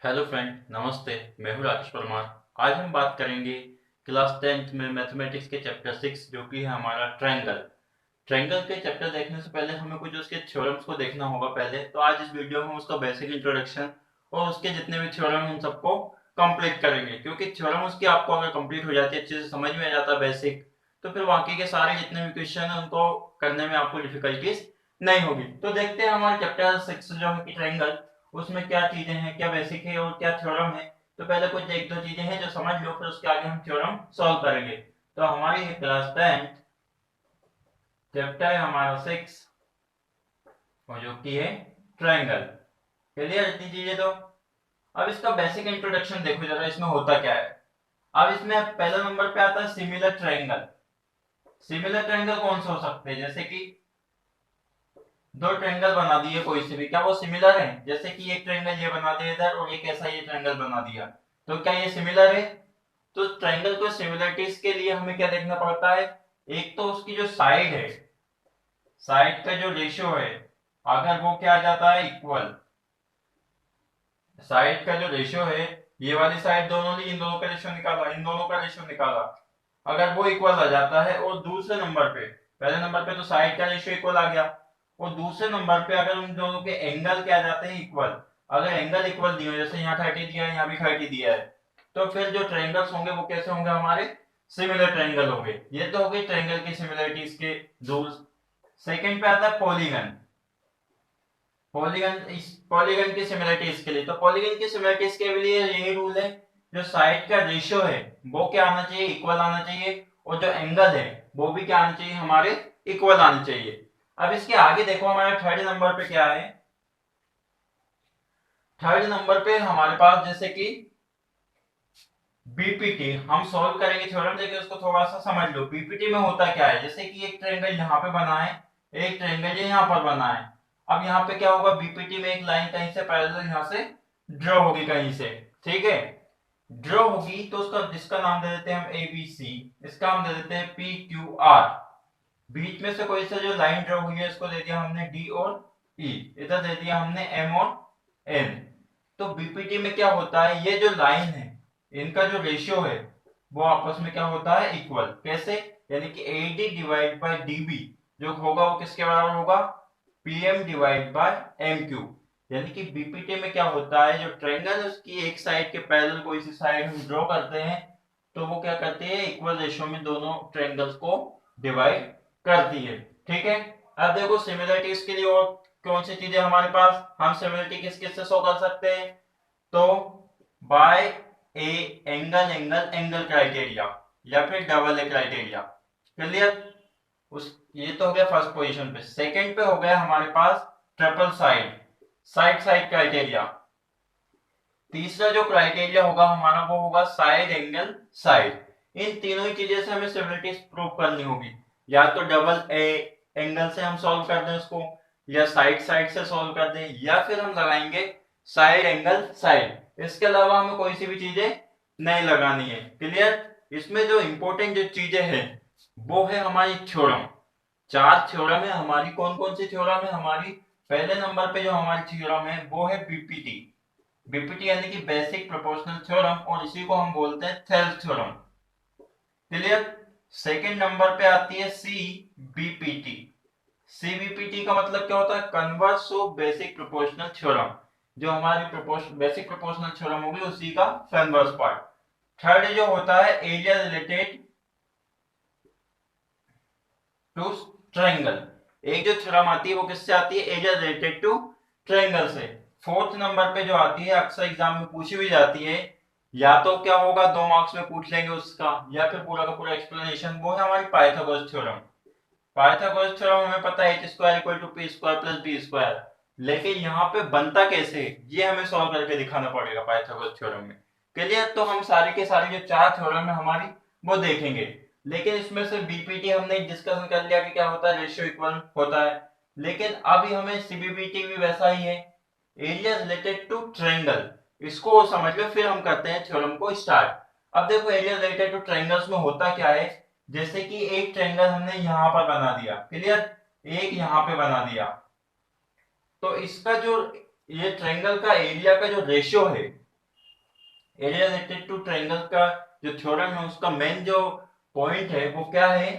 Hello friend, नमस्ते। मैं हूँ राकेश परमार। आज हम बात करेंगे क्लास 10th में मैथमेटिक्स के चैप्टर 6 जो कि है हमारा ट्रायंगल। ट्रायंगल के चैप्टर देखने से पहले हमें कुछ उसके थ्योरम्स को देखना होगा पहले। तो आज इस वीडियो में उसका बेसिक इंट्रोडक्शन और उसके जितने भी थ्योरम हैं उन सबको कंप्लीट करेंगे, क्योंकि थ्योरम उसकी आपको अगर कंप्लीट हो जाती है, अच्छे से समझ में आ जाता है बेसिक, तो फिर बाकी के सारे जितने भी क्वेश्चन हैं उनको करने में आपको डिफिकल्टीज नहीं होगी। तो देखते हैं हमारे चैप्टर 6 जो है कि ट्रायंगल, उसमें क्या चीजें हैं, क्या बेसिक है और क्या थ्योरम है। तो पहले कुछ एक दो चीजें हैं जो समझ लो, फिर उसके आगे हम थ्योरम सॉल्व करेंगे। तो हमारी है क्लास 10 चैप्टर है हमारा 6 और जो कि है ट्रायंगल। क्लियर इतनी चीजें तो। अब इसका बेसिक इंट्रोडक्शन देखो जरा, इसमें होता क्या है। अब इसमें पहला नंबर पे आता है सिमिलर ट्रायंगल। सिमिलर ट्रायंगल कौन से हो सकते हैं, जैसे कि दो ट्रायंगल बना दिए कोई से भी, क्या वो सिमिलर है? जैसे कि एक ट्रायंगल ये बना दिया इधर और एक ऐसा ये ट्रायंगल बना दिया, तो क्या ये सिमिलर है? तो ट्रायंगल को सिमिलरिटीज के लिए हमें क्या देखना पड़ता है? एक तो उसकी जो साइड है, साइड का जो रेशियो है, अगर वो क्या आ जाता है इक्वल, साइड का जो रेशियो है, ये वाली साइड दोनों ली, इन दोनों का रेशियो निकाला, इन दोनों का रेशियो निकाला, अगर वो इक्वल आ जाता है और दूसरे नंबर पे, पहले नंबर पे तो साइड का रेशियो इक्वल आ गया, और दूसरे नंबर पे अगर उन दोनों के एंगल क्या आ जाते हैं इक्वल, अगर एंगल इक्वल दिए जैसे यहाँ 30 दिया है, यहाँ भी 30 दिया है, तो फिर जो ट्रायंगल्स होंगे वो कैसे होंगे? हमारे सिमिलर ट्रायंगल होंगे। ये तो हो गई ट्रायंगल की सिमिलरिटीज के रूल्स। सेकंड पे आता है पॉलीगन। पॉलीगन, इस पॉलीगन की सिमिलरिटीज के लिए, तो पॉलीगन की सिमिलरिटीज के लिए यही रूल है, जो साइड का रेशियो है वो क्या आना चाहिए? इक्वल आना चाहिए, और जो एंगल है वो भी क्या आना चाहिए? हमारे इक्वल आना चाहिए। अब इसके आगे देखो, हमारे थर्ड नंबर पे क्या है? थर्ड नंबर पे हमारे पास जैसे कि बीपीटी हम सॉल्व करेंगे थ्योरम, देखिए उसको थोड़ा सा समझ लो। बीपीटी में होता क्या है, जैसे कि एक ट्रायंगल यहाँ पे बना है, एक ट्रायंगल यहाँ पर बना है। अब यहाँ पे क्या होगा? बीपीटी में एक लाइन कहीं से पैरेलल यहाँ से ड्रॉ होगी कहीं से, ठीक है? ड्रॉ होगी तो उसका, जिसका नाम दे देते हैं हम ए बी सी, इसका हम दे देते हैं पी क्यू आर। बीच में से कोई सा जो लाइन ड्रॉ हुई है, इसको दे दिया हमने डी और ई, इधर दे दिया हमने एम और एन। तो बीपीटी में क्या होता है, ये जो लाइन है इनका जो रेशियो है वो आपस में क्या होता है? इक्वल। कैसे? यानी कि एडी डिवाइड बाय डीबी जो होगा वो किसके बराबर होगा? PM divide by M Q. यानी कि बीपीटी में क्या होता है, जो ट्रायंगल है उसकी एक साइड के पैरेलल कोई सी साइड हम ड्रॉ करते हैं, तो वो क्या करते हैं? इक्वल रेशियो में दोनों ट्रायंगल्स को डिवाइड करती है। ठीक है। अब देखो सिमिलरिटीज के लिए और कौन सी चीजें हमारे पास, हम सिमिलरिटी किस किस से शो कर सकते हैं? तो by A angle angle angle criteria, या फिर डबल ए क्राइटेरिया। क्लियर? उस, ये तो हो गया फर्स्ट पोजीशन पे। सेकंड पे हो गया हमारे पास triple side, side side criteria. तीसरा जो क्राइटेरिया होगा हमारा वो होगा साइड एंगल साइड। इन तीनों ही चीजें से हमें सिमिलरिटीज प्रूव करनी होगी। या तो डबल ए एंगल से हम सॉल्व कर दें उसको, या साइड साइड से सॉल्व कर दें, या फिर हम लगाएंगे साइड एंगल साइड। इसके अलावा हमें कोई सी भी चीजें नहीं लगानी है। क्लियर? इसमें जो इंपॉर्टेंट जो चीजें हैं वो है हमारी थ्योरम। चार थ्योरम है हमारी। कौन कौन सी थ्योरम है हमारी? पहले नंबर पे जो हमारी थ्योरम है वो है बीपीटी। बीपीटी यानी कि बेसिक प्रोपोर्शनल थ्योरम, और इसी को हम बोलते हैं Thales theorem. Clear? Second number पे आती है सी बीपीटी। सीबीपीटी का मतलब क्या होता है? Converse of basic proportional theorem. जो हमारी बेसिक प्रोपोर्शनल थ्योरम होगी उसी का कन्वर्स पार्ट। थर्ड जो होता है एरिया रिलेटेड टू ट्रायंगल। एक जो थ्योरम आती है वो किससे आती है? एरिया रिलेटेड टू ट्रायंगल से। फोर्थ नंबर पे जो आती है, अक्सर एग्जाम में पूछी भी जाती है, या तो क्या होगा 2 मार्क्स में पूछ लेंगे उसका, या फिर पूरा का पूरा एक्सप्लेनेशन, वो है हमारी पाइथागोरस थ्योरम। पाइथागोरस थ्योरम हमें पता है H square equal to P square plus B square, लेकिन यहाँ पे बनता कैसे ये हमें सॉल्व करके दिखाना पड़ेगा पाइथागोरस थ्योरम में। क्लियर? तो हम सारी के सारी जो चार थ्योरम है हमारी वो देखेंगे, लेकिन इसमें से बीपीटी हमने डिस्कशन कर लिया कि क्या होता है, रेशियो इक्वल होता है। लेकिन अभी हमें सीबीपीटी भी वैसा ही है, एरिया रिलेटेड टू ट्रायंगल। इसको समझ लो फिर हम करते हैं थ्योरम को स्टार्ट। अब देखो एरिया रिलेटेड टू ट्रायंगल्स में होता क्या है, जैसे कि एक ट्रायंगल हमने यहां पर बना दिया। क्लियर? एक यहां पे बना दिया, तो इसका जो, ये ट्रायंगल का एरिया का जो रेशियो है एरिया रिलेटेड टू ट्रायंगल का जो थ्योरम है उसका मेन जो पॉइंट है वो क्या है,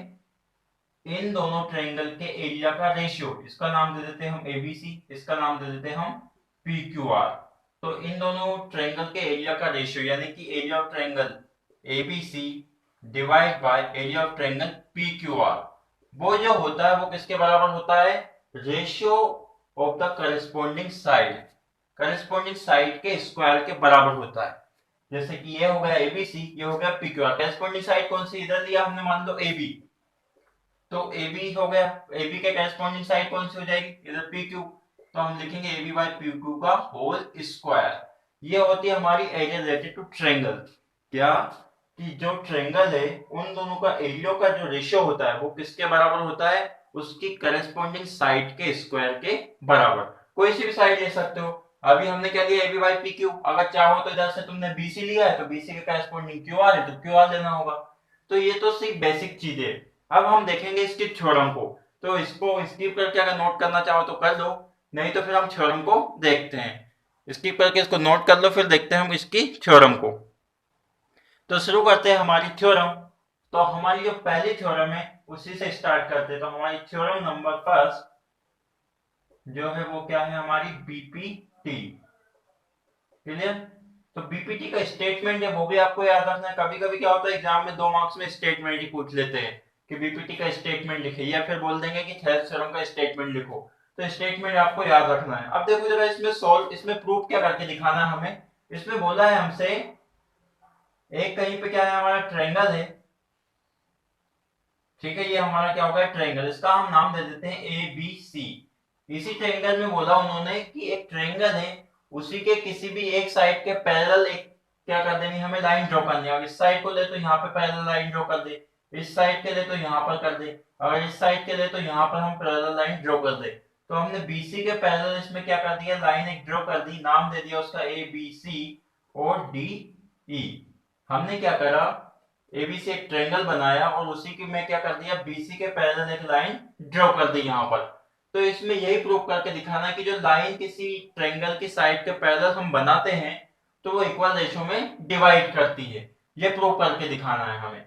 इन दोनों ट्रायंगल के एरिया का रेशियो, इसका नाम दे देते हैं हम एबीसी, इसका नाम दे देते हैं हम पीक्यूआर। तो इन दोनों ट्रायंगल के एरिया का रेशियो यानी कि area of triangle ABC divide by area of triangle PQR, वो जो होता है वो किसके बराबर होता है, ratio of the corresponding side के स्क्वायर के बराबर होता है। जैसे कि ये हो गया एबीसी, ये हो गया पीक्यूआर, करस्पॉन्डिंग साइड कौन सी, इधर लिया हमने मान लो एबी, तो AB हो गया, AB के करस्पॉन्डिंग साइड कौन सी हो जाएगी, इधर PQ, तो हम लिखेंगे AB बाय PQ का होल स्क्वायर। ये होती है हमारी एरिया रिलेटेड टू ट्रायंगल। क्या कि जो ट्रायंगल है उन दोनों का एरिया का जो रेशियो होता है वो किसके बराबर होता है, उसकी करस्पॉन्डिंग साइड के स्क्वायर के बराबर। कोई सी भी साइड ले सकते हो। अभी हमने क्या लिया AB बाय PQ, अगर चाहो तो इधर से तुमने BC लिया है तो BC के करस्पॉन्डिंग QR है तो QR लेना होगा। तो ये तो सिर्फ बेसिक चीजें है। अब हम देखेंगे इसके थ्योरम को, तो इसको स्किप करके अगर नोट करना चाहो तो कर लो, नहीं तो फिर हम थ्योरम को देखते हैं। स्किप करके इसको नोट कर लो, फिर देखते हैं हम इसकी थ्योरम को। तो शुरू करते हैं हमारी थ्योरम। तो हमारी जो पहली थ्योरम है उसी से स्टार्ट करते हैं। तो हमारी थ्योरम नंबर फर्स्ट जो है वो क्या है, हमारी बीपीटी। क्लियर। तो बीपीटी का स्टेटमेंट है वो भी आपको याद रखना है। कभी कभी क्या होता है एग्जाम में 2 मार्क्स में स्टेटमेंट ही पूछ लेते हैं कि बीपीटी का स्टेटमेंट लिखिए, या फिर बोल देंगे कि थेल्स थ्योरम का स्टेटमेंट लिखो। तो स्टेटमेंट आपको याद रखना है। अब देखो जरा इसमें सॉल्व, इसमें प्रूफ क्या करके दिखाना है हमें। इसमें बोला है हमसे एक कहीं पे क्या है, हमारा ट्रायंगल है, ठीक है, ये हमारा क्या होगा ट्रायंगल, इसका हम नाम दे देते हैं ए बी सी। इसी ट्रायंगल में बोला उन्होंने कि एक ट्रायंगल है, उसी के किसी भी एक साइड के पैरेलल एक क्या कर देनी, हमें लाइन ड्रॉ करनी है। अगर इस साइड को ले तो यहाँ पे पैरेलल लाइन ड्रॉ कर दे, इस साइड के लिए तो यहाँ पर कर दे, अगर इस साइड के लिए तो यहाँ पर हम पैरेलल लाइन ड्रॉ कर दे। तो हमने बीसी के पैरेलल इसमें क्या कर दिया, लाइन एक ड्रॉ कर दी, नाम दे दिया उसका ए बी सी और डी ई। हमने क्या करा, एबीसी एक ट्रायंगल बनाया और उसी की मैं क्या कर दिया, बीसी के पैरेलल एक लाइन ड्रॉ कर दी यहाँ पर। तो इसमें यही प्रूव करके दिखाना है कि जो लाइन किसी ट्रायंगल की साइड के पैरेलल हम बनाते हैं तो वो इक्वल रेशियो में डिवाइड करती है, ये प्रूव करके दिखाना है हमें।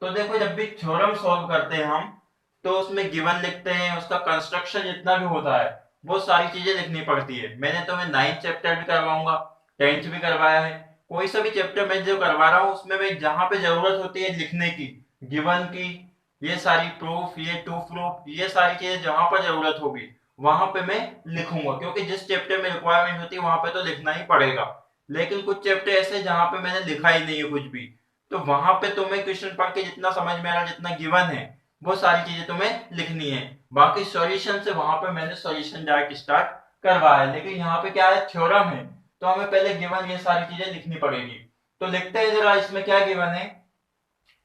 तो देखो जब भी थ्योरम सॉल्व करते हैं हम, तो उसमें गिवन लिखते हैं, उसका कंस्ट्रक्शन जितना भी होता है वो सारी चीजें लिखनी पड़ती है। मैंने तुम्हें 9th चैप्टर भी करवाऊंगा, 10th भी करवाया है, कोई सा भी चैप्टर मैं जो करवा रहा हूँ उसमें मैं जहां पे जरूरत होती है लिखने की, गिवन की, ये सारी प्रूफ, ये टू प्रूफ, ये सारी चीजें जहां पर जरूरत होगी वहां पे मैं लिखूंगा, क्योंकि जिस चैप्टर में रिक्वायरमेंट होती है वहां पे तो लिखना ही पड़ेगा। लेकिन कुछ चैप्टर ऐसे जहां पे मैंने लिखा ही नहीं है कुछ भी, तो वहां पे तुम्हें क्वेश्चन पढ़ के जितना समझ में आ रहा, जितना गिवन है वो सारी चीजें तुम्हें लिखनी है। बाकी सॉल्यूशन से वहां पे मैंने सॉल्यूशन डायरेक्ट स्टार्ट करवाया है, लेकिन यहाँ पे क्या है, थ्योरम है, तो हमें पहले गिवन ये सारी चीजें लिखनी पड़ेगी। तो लिखते हैं जरा इसमें क्या गिवन है।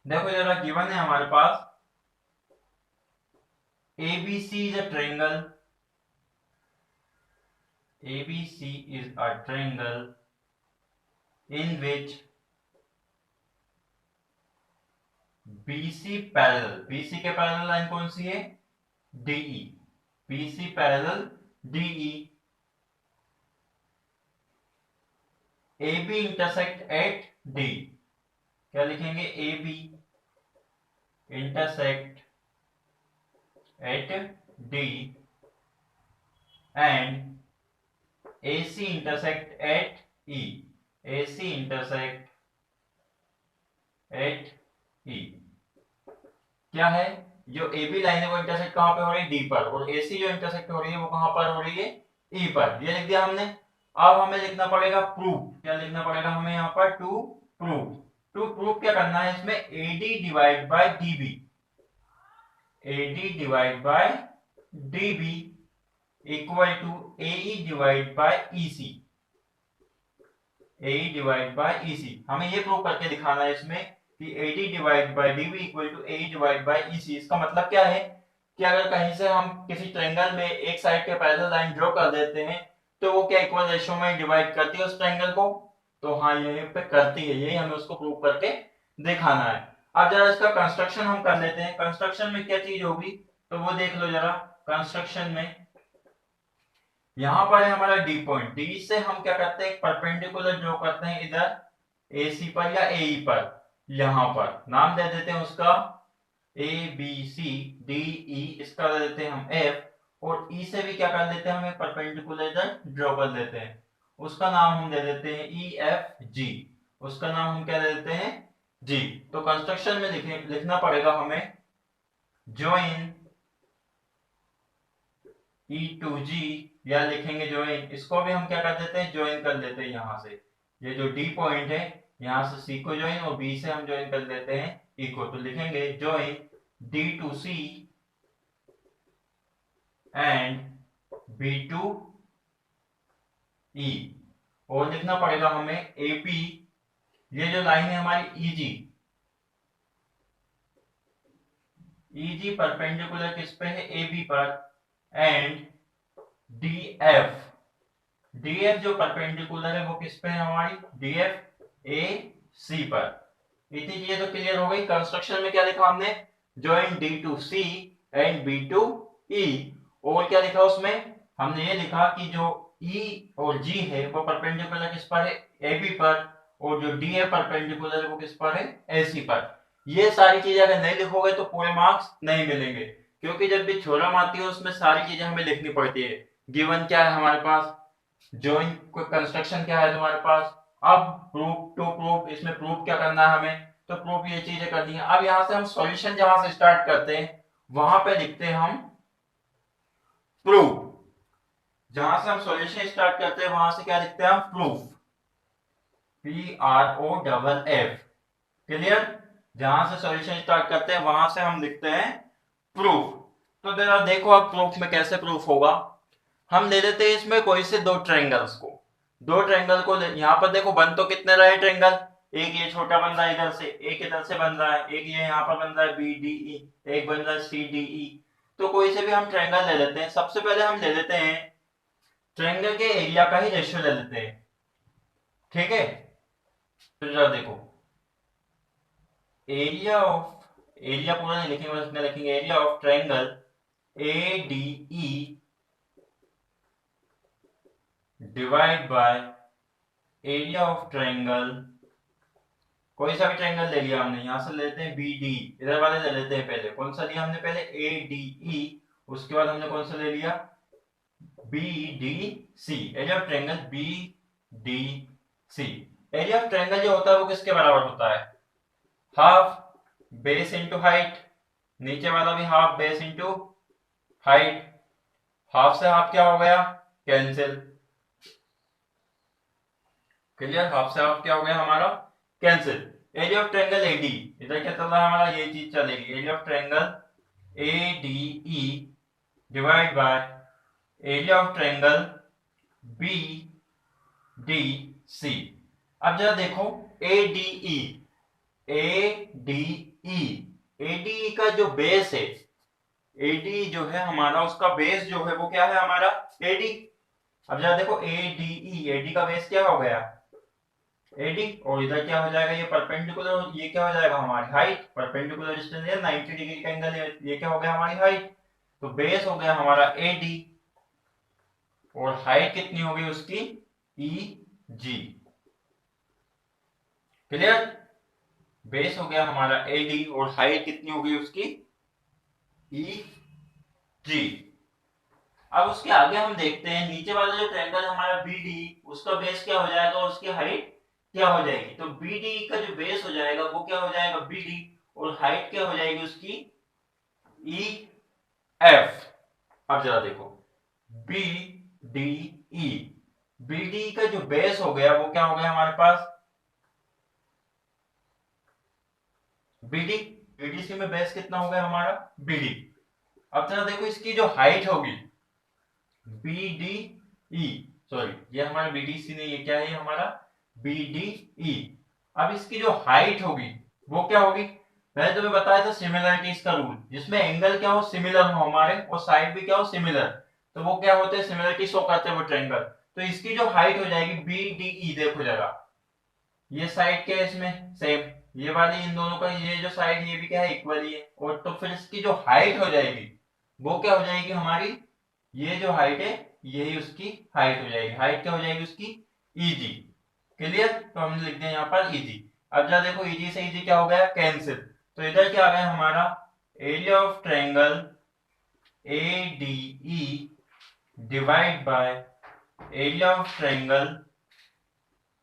देखो जरा गिवन है हमारे पास ABC is a triangle, ABC is a triangle in which BC parallel, BC के पैरेलल लाइन कौन सी है, DE, BC parallel DE, AB intersect at D, क्या लिखेंगे, AB intersect at D and AC intersect at E, AC intersect at E। क्या है, जो AB line है वो इंटरसेक्ट कहां पे हो रही है, D पर, और AC जो इंटरसेक्ट हो रही है वो कहां पर हो रही है, E पर। ये लिख दिया हमने। अब हमें लिखना पड़ेगा प्रूफ, क्या लिखना पड़ेगा हमें यहाँ पर, टू प्रूफ। टू प्रूफ क्या करना है इसमें, AD divide by DB, AD divide by DB equal to AE divide by EC, AE divide by EC। हमें ये प्रूव करके दिखाना है इसमें कि AD divide by DB equal to AE divide by EC। इसका मतलब क्या है कि अगर कहीं से हम किसी ट्रायंगल में एक साइड के पैरेलल लाइन ड्रॉ कर देते हैं तो वो क्या इक्वल रेशियो में डिवाइड करती है उस ट्रायंगल को, तो हाँ यही पे करती है, यही हमें उसको प्रूव करके दिखाना है। अब जरा इसका कंस्ट्रक्शन हम कर लेते हैं। कंस्ट्रक्शन में क्या चीज होगी तो वो देख लो जरा। कंस्ट्रक्शन में यहाँ पर है हमारा डी पॉइंट, डी से हम क्या करते हैं, परपेंडिकुलर ड्रॉ करते हैं इधर ए सी पर या ए ई पर, यहां पर नाम दे देते हैं उसका ए बी सी डी ई, इसका दे देते हैं हम एफ, और ई से भी क्या कर लेते हैं, हम एक परपेंडिकुलर इधर ड्रॉ कर लेते हैं, उसका नाम हम दे देते हैं ई एफ जी, उसका नाम हम क्या दे देते हैं, जी। तो कंस्ट्रक्शन में लिखना पड़ेगा हमें ज्वाइन ई टू जी, या लिखेंगे ज्वाइन, इसको भी हम क्या कर देते हैं, ज्वाइन कर लेते हैं यहां से, ये जो डी पॉइंट है यहां से सी को ज्वाइन और बी से हम ज्वाइन कर लेते हैं ई को, तो लिखेंगे join D to C and B to E, और लिखना पड़ेगा हमें एपी, ये जो लाइन है हमारी ईजी, ईजी परपेंडिकुलर किस पे है, ए बी पर, and D F, D F जो परपेंडिकुलर है वो किस पे है हमारी, डी एफ ए सी पर। इतनी चीजें तो क्लियर हो गई। कंस्ट्रक्शन में क्या लिखा हमने, join D to C and B to E, और क्या लिखा उसमें, हमने ये लिखा कि जो ई और जी है वो परपेंडिकुलर किस पर है, ए बी पर, और जो डी है परपेंडिकुलर है वो किस पर है, ए सी पर। ये सारी चीजें अगर नहीं लिखोगे तो पूरे मार्क्स नहीं मिलेंगे, क्योंकि जब भी थ्योरम आती है उसमें सारी चीजें हमें लिखनी पड़ती है। गिवन क्या है हमारे पास, ज्वाइन कोई कंस्ट्रक्शन क्या है तुम्हारे पास, अब प्रूफ टू प्रूफ, इसमें प्रूफ क्या करना है हमें, तो प्रूफ ये चीजें करनी है। अब यहां से हम सॉल्यूशन जहां से स्टार्ट करते हैं वहां पे लिखते हैं हम प्रूफ, जहां से हम सॉल्यूशन स्टार्ट करते हैं वहां से क्या लिखते हैं हम, proof, P R O double F, clear. जहां से सॉल्यूशन स्टार्ट करते हैं वहां से हम लिखते हैं प्रूफ। तो जरा देखो अब प्रूफ में कैसे प्रूफ होगा, हम ले लेते हैं इसमें कोई से दो ट्रायंगल्स को, दो ट्रायंगल को यहाँ पर देखो बन तो कितने रहे ट्रायंगल, एक ये छोटा बन रहा है इधर से, एक इधर से बन रहा है, एक ये यहाँ पर बन रहा है बी डी ई, एक बन रहा है सी डी ई। तो कोई से भी हम ट्रायंगल ले लेते हैं, सबसे पहले हम ले लेते हैं ट्रायंगल के एरिया का ही रेशियो ले लेते हैं, ठीक है। तो जरा देखो एरिया ऑफ, एरिया पूरा नहीं लिखेंगे बस इतना लिखेंगे, area of triangle A D E divide by area of triangle, कोई सा भी ट्रायंगल ले लिया हमने, यहां से लेते हैं बी डी, इधर वाले ले लेते हैं पहले, कौन सा लिया हमने पहले, ए डी ई, उसके बाद हमने कौन सा ले लिया, B D C, area of triangle B D C. Area of triangle जो होता है वो किसके बराबर होता है, हाफ बेस इंटू हाइट, नीचे वाला भी half base into height, half से हाफ क्या हो गया, कैंसिल, क्लियर, हाफ से हाफ क्या हो गया हमारा, cancel. Area of triangle AD, इधर क्या चल रहा है हमारा, ये चीज चलेगी, area of triangle A D E divide by area of triangle B D C. अब जरा देखो A D E, A D E, A D E का जो बेस है, ए डी जो है हमारा उसका बेस जो है वो क्या है हमारा, ए डी। अब जरा देखो A D E, A D का बेस क्या हो गया, एडी, और इधर क्या हो जाएगा, ये परपेंडिकुलर, ये क्या हो जाएगा हमारी हाइट, परपेंडिकुलर डिस्टेंस है 90 डिग्री का एंगल है, ये क्या हो गया हमारी हाइट, तो बेस हो गया हमारा एडी, और हाइट कितनी होगी उसकी, ई जी, क्लियर। बेस हो गया हमारा एडी और हाइट कितनी होगी उसकी, ई जी। अब उसके आगे हम देखते हैं नीचे वाला जो ट्रायंगल हमारा बी डी, उसका बेस क्या हो जाएगा और उसकी हाइट क्या हो जाएगी, तो बी डी का जो बेस हो जाएगा वो क्या हो जाएगा बी डी, और हाइट क्या हो जाएगी उसकी ई एफ। अब जरा देखो B D E, B D का जो बेस हो गया वो क्या हो गया हमारे पास, बीडी, बीडीसी में बेस कितना हो गया हमारा, बीडी। अब जरा देखो इसकी जो हाइट होगी बी डी ई, सॉरी ये हमारा बीडीसी नहीं, ये क्या है हमारा बी डी ई। अब इसकी जो हाइट होगी वो क्या होगी, मैंने तुम्हें बताया था सिमिलरिटीज का रूल, जिसमें एंगल क्या हो, सिमिलर हो हमारे, और साइड भी क्या हो, सिमिलर, तो वो क्या होते हैं, सिमिलरिटी शो करते हैं वो ट्रायंगल। तो इसकी जो हाइट हो जाएगी बी डी ई, देखो जरा ये साइड क्या है इसमें सेम, ये वाली इन दोनों का ये जो साइड ये भी क्या है इक्वल ही है, और तो फिर इसकी जो हाइट हो जाएगी वो क्या हो जाएगी हमारी, ये जो हाइट है यही उसकी हाइट हो जाएगी, हाइट क्या हो जाएगी उसकी ईजी, क्लियर, तो हमने लिख दिया यहाँ पर इजी। अब जरा देखो इजी से इजी क्या हो गया, कैंसिल। तो इधर क्या आ गया हमारा, area of triangle ADE divide by area of triangle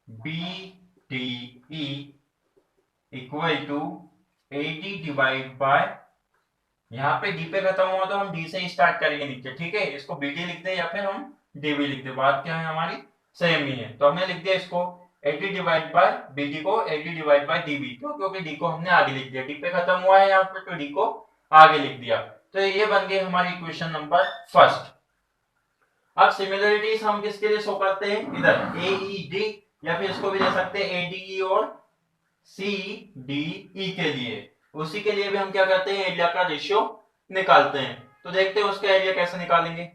BDE equal to AD divide by, यहाँ पे डी पे खत्म हुआ तो हम डी से ही स्टार्ट करेंगे नीचे, ठीक है। इसको बीडी लिख दे या फिर हम डीबी लिख दे, बात क्या है हमारी सेम ही है। तो हमने लिख दिया इसको एडी डिवाइड बाय बीडी को एडी डिवाइड बाय डीबी, क्यों, क्योंकि डी को हमने आगे लिख दिया, डी पे खत्म हुआ है यहाँ पे तो डी को आगे लिख दिया। तो ये बन गई हमारी इक्वेशन नंबर फर्स्ट। अब सिमिलरिटीज हम किसके लिए शो करते हैं, इधर AED, या फिर इसको भी दे सकते हैं ADE और CDE के लिए। उसी के लिए भी हम क्या करते हैं, एरिया का रेशियो निकालते हैं। तो देखते हैं उसका एरिया कैसे निकालेंगे,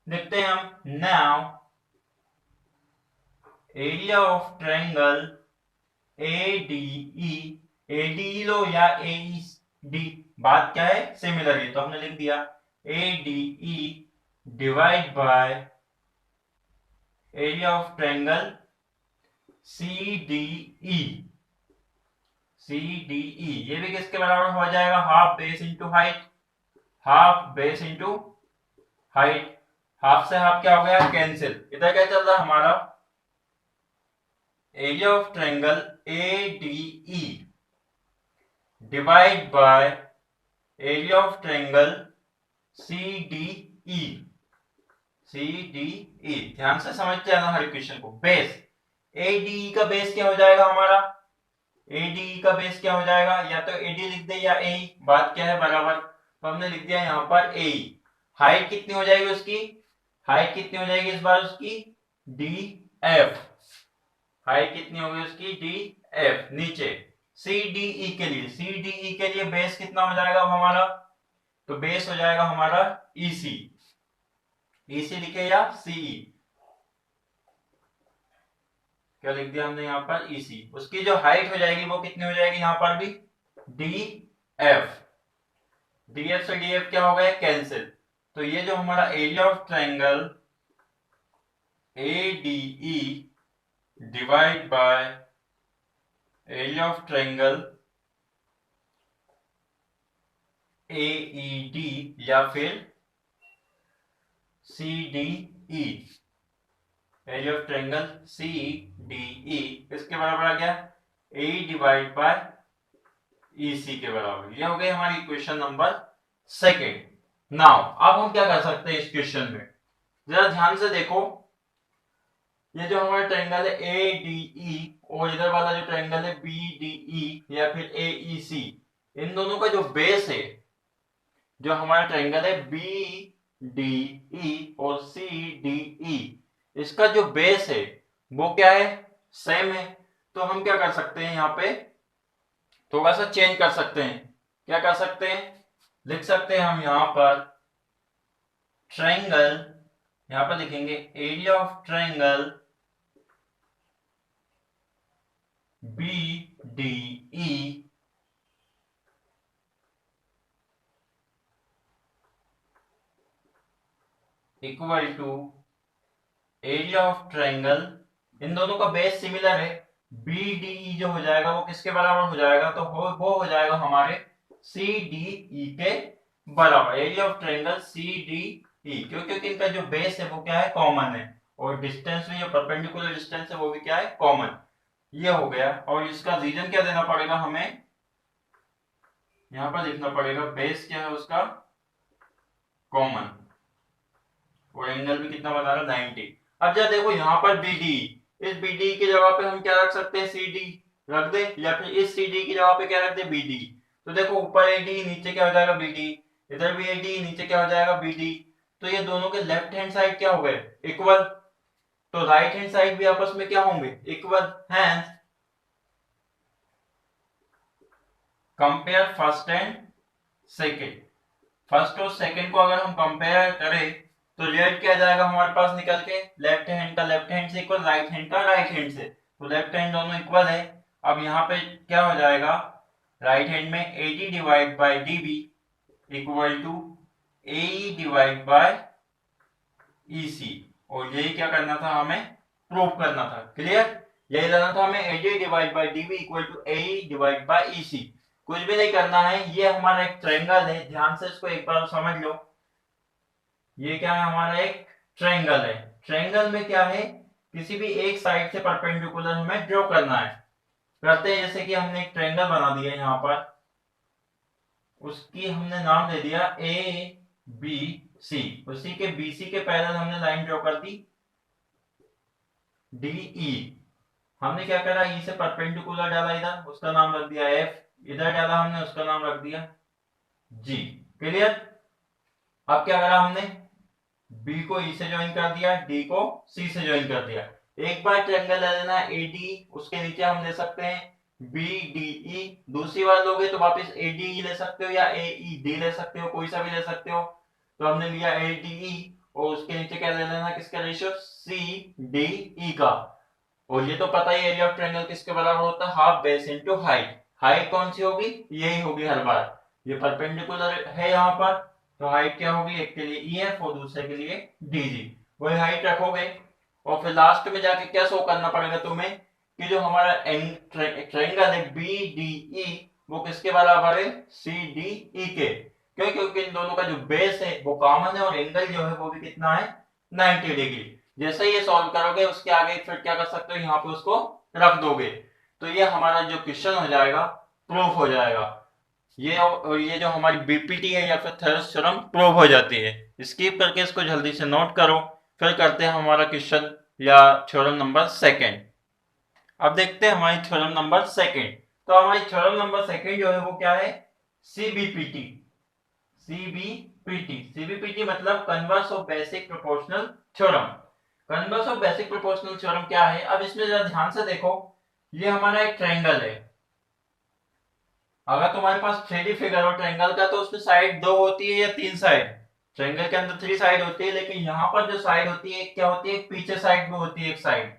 देखते हैं हम। Now area of triangle ADE, ADE लो या AED, बात क्या है, सिमिलर है, तो हमने लिख दिया ADE divide by area of triangle CDE। CDE ये भी किसके बराबर हो जाएगा, half base into height, half base into height. Half से हाफ क्या हो गया, कैंसिल। इधर क्या चल रहा है हमारा, area of triangle ADE divide by area of triangle CDE। CDE ध्यान से समझते हैं ना हर इक्वेशन को। बेस ADE का बेस क्या हो जाएगा हमारा, ADE का बेस क्या हो जाएगा, या तो AD लिख दे या AE, बात क्या है बराबर। तो हमने लिख दिया यहाँ पर AE। हाइट कितनी हो जाएगी उसकी, हाइट कितनी हो जाएगी इस बार उसकी, DF। हाइट कितनी होगी उसकी, DF। नीचे CDE के लिए, CDE के लिए बेस कितना हो जाएगा हमारा, तो बेस हो जाएगा हमारा EC। EC लिखे या CE, क्या लिख दिया हमने यहाँ पर, EC। उसकी जो हाइट हो जाएगी वो कितनी हो जाएगी यहाँ पर भी, DF। DF से DF क्या हो गया, कैंसिल। तो ये जो हमारा area of triangle ADE divide by area of triangle AED या फिर CDE, area of triangle CDE किसके बराबर आ गया, AE डिवाइड बाय EC के बराबर। ये हो गई हमारी इक्वेशन नंबर सेकेंड। नाउ अब हम क्या कर सकते हैं इस क्वेश्चन में, जरा ध्यान से देखो। ये जो हमारा ट्रायंगल है ADE और इधर वाला जो ट्रायंगल है BDE या फिर AEC, इन दोनों का जो बेस है, जो हमारा ट्रायंगल है BDE और CDE, इसका जो बेस है वो क्या है, सेम है। तो हम क्या कर सकते हैं, यहाँ पे थोड़ा सा चेंज कर सकते हैं। क्या कर सकते हैं, लिख सकते हैं हम यहाँ पर ट्रायंगल, यहाँ पर लिखेंगे area of triangle BDE equal to area of triangle, इन दोनों का बेस सिमिलर है, BDE जो हो जाएगा वो किसके बराबर हो जाएगा, तो वो हो जाएगा हमारे CDE के बराबर। एरिया ऑफ ट्रायंगल CDE, क्योंकि इनका जो बेस है वो क्या है, कॉमन है, और डिस्टेंस भी, जो परपेंडिकुलर डिस्टेंस है वो भी क्या है, कॉमन। ये हो गया। और इसका रीजन क्या देना पड़ेगा हमें, यहां पर लिखना पड़ेगा बेस क्या है उसका, कॉमन, और एंगल भी कितना बता रहा है, 90। अब जरा देखो यहाँ पर BD, इस BD की जगह पे हम क्या रख सकते हैं, CD रख दे, या फिर इस CD की जगह पे क्या रख दे, BD। तो देखो ऊपर AD, नीचे क्या हो जाएगा BD, इधर भी AD, नीचे क्या हो जाएगा BD। तो ये दोनों के लेफ्ट हैंड साइड क्या हो गए, इक्वल। तो राइट हैंड साइड भी आपस में क्या होंगे, equal. Hence compare first and second. First और सेकेंड को अगर हम कंपेयर करें तो रिजल्ट क्या जाएगा हमारे पास निकल के, लेफ्ट हैंड का लेफ्ट हैंड से इक्वल, राइट हैंड का राइट हैंड से। तो लेफ्ट हैंड दोनों इक्वल है। अब यहाँ पे क्या हो जाएगा, राइट हैंड में AD divide by DB equal to AE divide by EC, और यही क्या करना था, हमें प्रूव करना था। क्लियर। यही लेना था हमें, AD divide by DB equal to AE divide by EC। कुछ भी नहीं करना है, ये हमारा एक ट्रायंगल है, ध्यान से इसको एक बार समझ लो। ये क्या है, हमारा एक ट्रायंगल है। ट्रायंगल में क्या है, किसी भी एक साइड से परपेंडिकुलर हमें ड्रॉ करना है। करते हैं, जैसे कि हमने एक ट्रायंगल बना दिया यहाँ पर, उसकी हमने नाम दे दिया ABC। उसी के BC के पैरेलल हमने लाइन ड्रॉ कर दी DE। हमने क्या करा, E से परपेंडिकुलर डाला इधर, उसका नाम रख दिया F। इधर डाला हमने, उसका नाम रख दिया G। क्लियर। अब क्या करा हमने, B को E से ज्वाइन कर दिया, D को C से ज्वाइन कर दिया। एक बार ट्रायंगल ले लेना AD, उसके नीचे हम ले सकते हैं BDE। दूसरी बार लोगे तो वापस ADE ले सकते हो या AED ले सकते हो, कोई सा भी ले सकते हो। तो हमने लिया ADE, और उसके नीचे क्या ले लेना, किसका रेशियो, CDE का। और ये तो पता ही, एरिया ऑफ ट्रायंगल किसके बराबर होता है, half base into height. Height कौन सी होगी, यही होगी हर बार। ये परपेंडिकुलर है यहाँ पर, तो हाइट क्या होगी, एक के लिए EF और दूसरे के लिए DG। वही हाइट रखोगे, और फिर लास्ट में जाके क्या शो करना पड़ेगा तुम्हें, कि जो हमारा ट्रायंगल है BDE वो किसके बराबर है, CDE के। क्यों, क्योंकि इन दोनों का जो बेस है वो कॉमन है, और एंगल जो है वो भी कितना है, 90 डिग्री। जैसे ही ये सॉल्व करोगे, उसके आगे फिर क्या कर सकते हो, यहाँ पे उसको रख दोगे, तो ये हमारा जो क्वेश्चन हो जाएगा, प्रूफ हो जाएगा। ये जो हमारी बीपीटी है या फिर थेरस थ्योरम प्रूव हो जाती है। स्किप करके इसको जल्दी से नोट करो, फिर करते हैं हमारा क्वेश्चन या थ्योरम नंबर सेकंड। अब देखते हैं हमारी थ्योरम नंबर सेकंड। तो हमारी थ्योरम नंबर सेकंड जो है वो क्या है, सीबीपीटी। सीबीपीटी मतलब converse of basic proportional theorem. Converse of basic proportional theorem क्या है, अब इसमें जरा ध्यान से देखो। ये हमारा एक ट्रायंगल है। अगर तुम्हारे पास 3D फिगर हो ट्रायंगल का, तो उसमें साइड 2 होती है या 3 साइड। ट्रायंगल के अंदर 3 साइड होती है, लेकिन यहाँ पर जो साइड होती है क्या होती है, पीछे साइड में होती है एक साइड।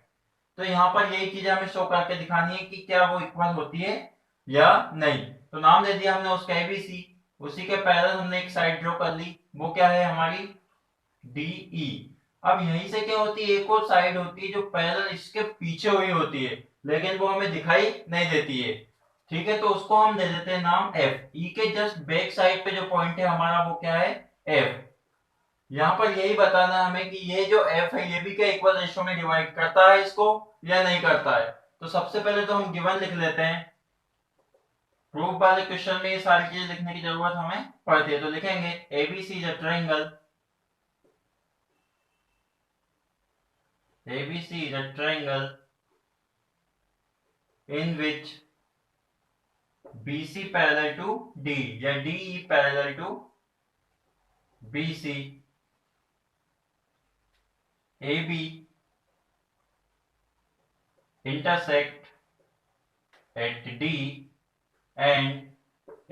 तो यहाँ पर यही चीज हमें शो करके दिखानी है कि क्या वो इक्वल होती है या नहीं। तो नाम दे दिया हमने उसका ABC। उसी के पैरेलल हमने एक साइड ड्रॉ कर ली, वो क्या है हमारी DE। अब यहीं से क्या होती है, एक और साइड होती है जो पैरेलल इसके पीछे हुई होती है, लेकिन वो हमें दिखाई नहीं देती है। ठीक है, तो उसको हम दे देते हैं नाम F। E के जस्ट बैक साइड पे जो पॉइंट है हमारा वो क्या है, F। यहाँ पर यही बताना है हमें कि ये जो F है ये भी क्या इक्वल रेशियो में डिवाइड करता है इसको या नहीं करता है। तो सबसे पहले तो हम गिवन लिख लेते हैं। प्रूफ वाले क्वेश्चन में ये सारी चीजें लिखने की जरूरत हमें पड़ती है, तो लिखेंगे ABC is a triangle. ABC is a triangle in which BC parallel to D या DE parallel to BC, AB intersect at D and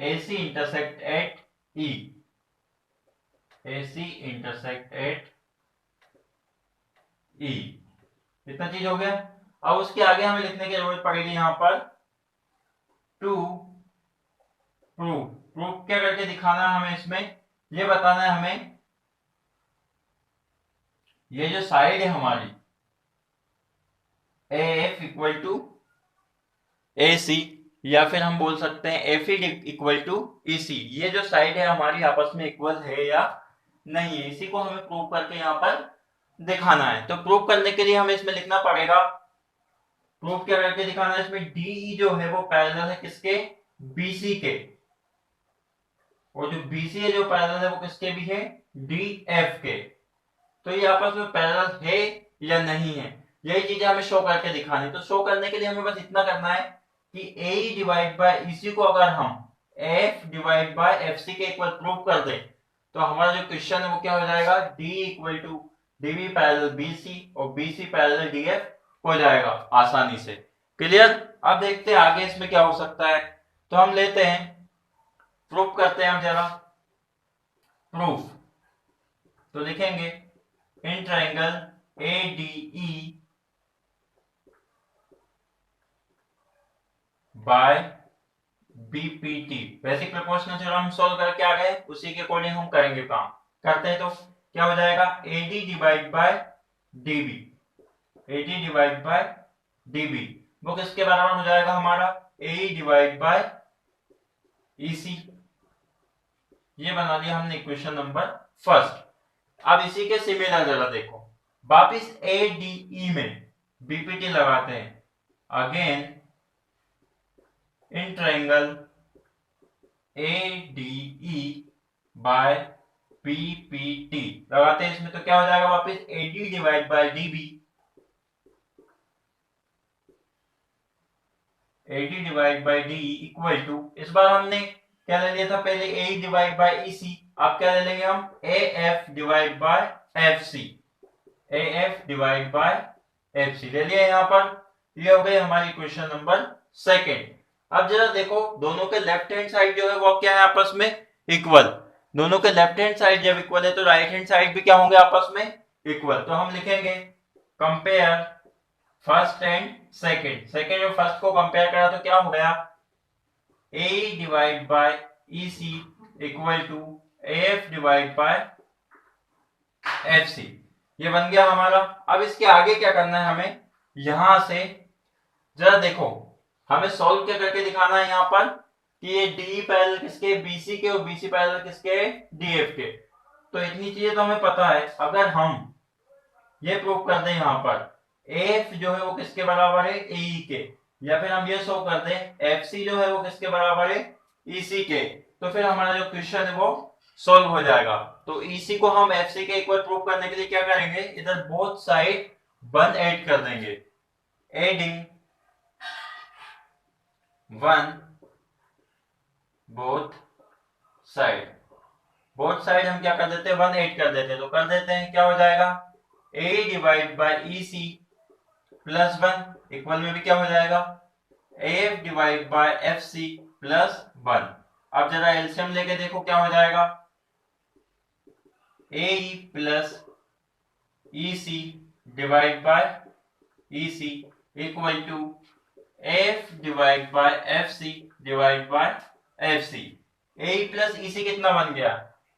AC intersect at E। AC intersect at E। इतना चीज हो गया। अब उसके आगे हमें लिखने की जरूरत पड़ेगी यहाँ पर टू प्रूफ। प्रूफ क्या करके दिखाना है हमें, इसमें ये बताना है हमें, ये जो साइड है हमारी AF इक्वल टू AC, या फिर हम बोल सकते हैं FE इक्वल टू EC, ये जो साइड है हमारी आपस में इक्वल है या नहीं है, इसी को हमें प्रूव करके यहाँ पर दिखाना है। तो प्रूव करने के लिए हमें इसमें लिखना पड़ेगा, प्रूफ क्या करके दिखाना है, इसमें DE जो है वो पैरेलल है किसके, BC के, और जो BC है जो पैरेलल है वो किसके भी है, DF के। तो ये आपस में पैरेलल है या नहीं है, यही चीजें हमें शो करके दिखानी। तो शो करने के लिए हमें बस इतना करना है कि AE डिवाइड बाय EC को अगर हम F डिवाइड बाय FC के इक्वल प्रूव कर दें, तो हमारा जो क्वेश्चन है वो क्या हो जाएगा, D equal to DB parallel BC और BC पैरेलल DF हो जाएगा आसानी से। क्लियर। अब देखते हैं आगे इसमें क्या हो सकता है। तो हम लेते हैं, प्रूफ करते हैं हम जरा प्रूफ। तो लिखेंगे in triangle ADE by BPT। Basic proportional theorem हम सॉल्व करके आ गए, उसी के अकॉर्डिंग हम करेंगे काम। करते हैं, तो क्या हो जाएगा, AD divide by DB, AD divide by dB, वो किसके बराबर हो जाएगा हमारा ए डिवाइड बाय ईसी। ये बना लिया हमने इक्वेशन नंबर फर्स्ट। अब इसी के सिमिलर जरा देखो, वापिस एडीई में बीपीटी लगाते हैं, again in triangle ADE by BPT लगाते हैं, इसमें तो क्या हो जाएगा वापिस AD divide by DB, AD divide by D equal to, इस बार हमने क्या ले लिया था पहले ए डिवाइड बाय ईसी, अब क्या ले लेंगे हम A F divide by F C, A F divide by F C ले लिया यहाँ पर। ये हो गई हमारी क्वेश्चन नंबर सेकेंड। अब जरा देखो दोनों के लेफ्ट हैंड साइड जो है वो क्या है आपस में इक्वल, दोनों के लेफ्ट हैंड साइड जब इक्वल है तो राइट हैंड साइड भी क्या होंगे आपस में इक्वल, तो हम लिखेंगे compare first and second, second और फर्स्ट को कंपेयर करा तो क्या हो गया A divide by E C equal to F divide by F C, ये बन गया हमारा। अब इसके आगे क्या करना है हमें, यहां से जरा देखो हमें सॉल्व क्या करके दिखाना है यहाँ पर कि ये डी पैरेलल किसके बीसी के और बीसी पैरेलल किसके डीएफ के, तो इतनी चीजें तो हमें पता है। अगर हम ये प्रूव कर दें यहाँ पर एफ जो है वो किसके बराबर है एई के, या फिर हम ये शो कर दें एफ सी जो है वो किसके बराबर है ईसी के, तो फिर हमारा जो क्वेश्चन है वो सॉल्व हो जाएगा। तो ईसी को हम एफ सी के इक्वल प्रूव करने के लिए क्या करेंगे, इधर बोथ साइड 1 ऐड कर देंगे, adding 1 both side, both side हम क्या कर देते हैं 1 ऐड कर देते हैं, तो कर देते हैं क्या हो जाएगा A divide by E C plus 1 equal में भी क्या हो जाएगा F divide by F C plus 1। अब जरा एलसीएम लेके देखो क्या हो जाएगा A plus E C divide by E C equal to F divide by F C divide by F C. A plus E C कितना बन गया,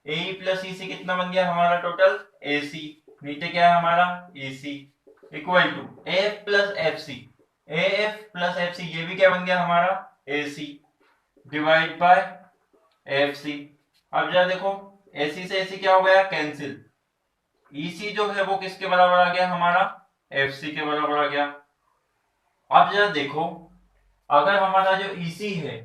ए प्लस ई सी कितना बन गया हमारा टोटल ए सी, नीचे क्या है हमारा A C equal to F plus F C, A F plus F C ये भी क्या बन गया हमारा A C divide by F C. अब जरा देखो ए सी से ए सी क्या हो गया कैंसिल, ई सी जो है वो किसके बराबर आ गया हमारा एफ सी के बराबर आ गया। अब जरा देखो अगर हमारा जो ई सी है